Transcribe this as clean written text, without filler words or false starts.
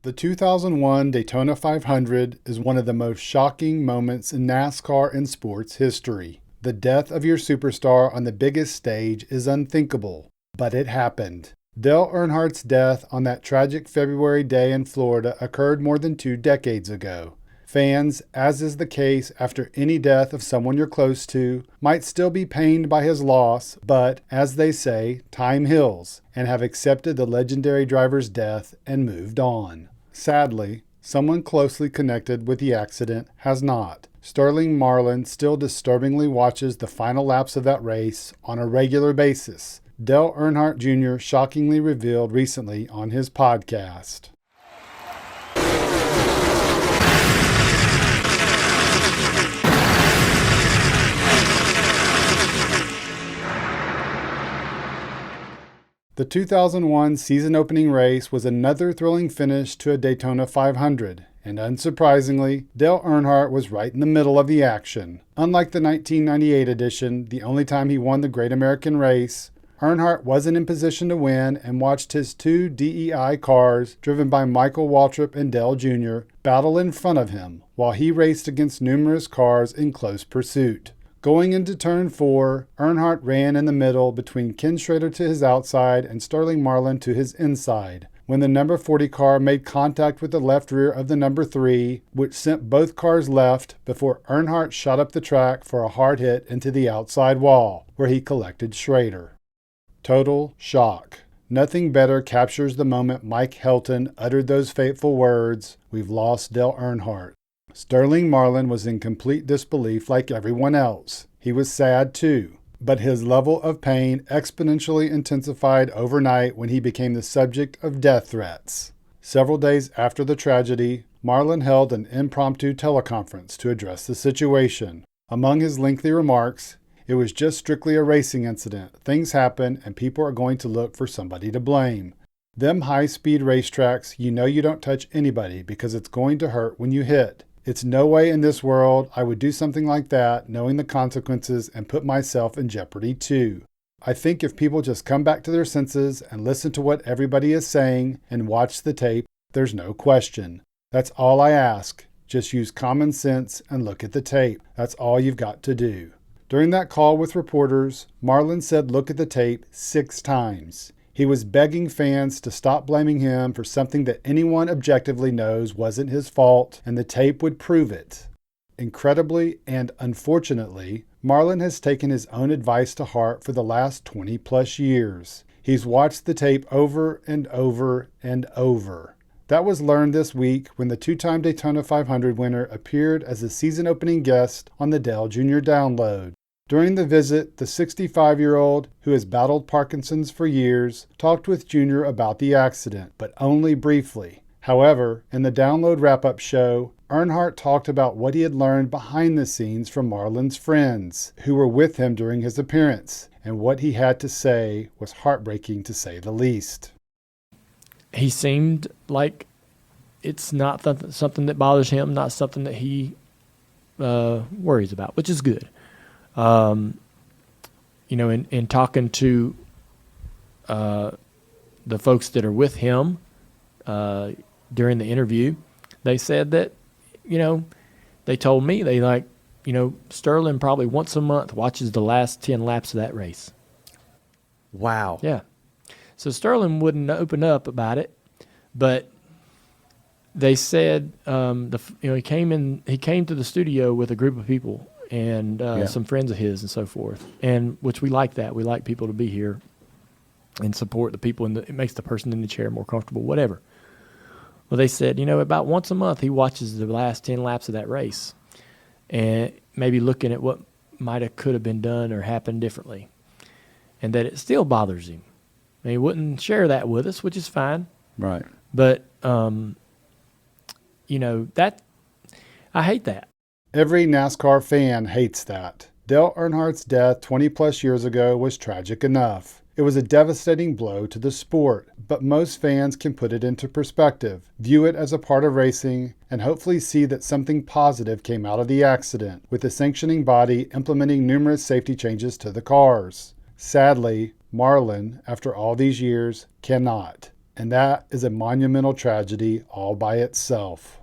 The 2001 Daytona 500 is one of the most shocking moments in NASCAR and sports history. The death of your superstar on the biggest stage is unthinkable, but it happened. Dale Earnhardt's death on that tragic February day in Florida occurred more than 2 decades ago. Fans, as is the case after any death of someone you're close to, might still be pained by his loss, but, as they say, time heals, and have accepted the legendary driver's death and moved on. Sadly, someone closely connected with the accident has not. Sterling Marlin still disturbingly watches the final laps of that race on a regular basis. Dale Earnhardt Jr. shockingly revealed recently on his podcast. The 2001 season-opening race was another thrilling finish to a Daytona 500, and unsurprisingly, Dale Earnhardt was right in the middle of the action. Unlike the 1998 edition, the only time he won the Great American Race, Earnhardt wasn't in position to win and watched his 2 DEI cars, driven by Michael Waltrip and Dale Jr., battle in front of him, while he raced against numerous cars in close pursuit. Going into turn 4, Earnhardt ran in the middle between Ken Schrader to his outside and Sterling Marlin to his inside, when the number 40 car made contact with the left rear of the number 3, which sent both cars left before Earnhardt shot up the track for a hard hit into the outside wall, where he collected Schrader. Total shock. Nothing better captures the moment Mike Helton uttered those fateful words, "We've lost Dale Earnhardt." Sterling Marlin was in complete disbelief like everyone else. He was sad too, but his level of pain exponentially intensified overnight when he became the subject of death threats. Several days after the tragedy, Marlin held an impromptu teleconference to address the situation. Among his lengthy remarks, "It was just strictly a racing incident. Things happen and people are going to look for somebody to blame. Them high-speed racetracks, you know you don't touch anybody because it's going to hurt when you hit. It's no way in this world I would do something like that, knowing the consequences, and put myself in jeopardy too. I think if people just come back to their senses and listen to what everybody is saying and watch the tape, there's no question. That's all I ask. Just use common sense and look at the tape. That's all you've got to do." During that call with reporters, Marlin said look at the tape 6 times. He was begging fans to stop blaming him for something that anyone objectively knows wasn't his fault, and the tape would prove it. Incredibly and unfortunately, Marlin has taken his own advice to heart for the last 20-plus years. He's watched the tape over and over and over. That was learned this week when the 2-time Daytona 500 winner appeared as a season-opening guest on the Dale Jr. Download. During the visit, the 65-year-old, who has battled Parkinson's for years, talked with Jr. about the accident, but only briefly. However, in the Download wrap-up show, Earnhardt talked about what he had learned behind the scenes from Marlin's friends, who were with him during his appearance, and what he had to say was heartbreaking to say the least. He seemed like it's not something that bothers him, not something that he worries about, which is good. In talking to the folks that are with him during the interview, they said that, they told me Sterling probably once a month watches the last 10 laps of that race. Wow. Yeah. So Sterling wouldn't open up about it, but they said he came to the studio with a group of people and some friends of his and so forth, and which we like that. We like people to be here and support the people, and it makes the person in the chair more comfortable, whatever. Well, they said, about once a month he watches the last 10 laps of that race and maybe looking at what could have been done or happened differently, and that it still bothers him. And he wouldn't share that with us, which is fine. Right. But, that I hate that. Every NASCAR fan hates that. Dale Earnhardt's death 20-plus years ago was tragic enough. It was a devastating blow to the sport, but most fans can put it into perspective, view it as a part of racing, and hopefully see that something positive came out of the accident, with the sanctioning body implementing numerous safety changes to the cars. Sadly, Marlin, after all these years, cannot. And that is a monumental tragedy all by itself.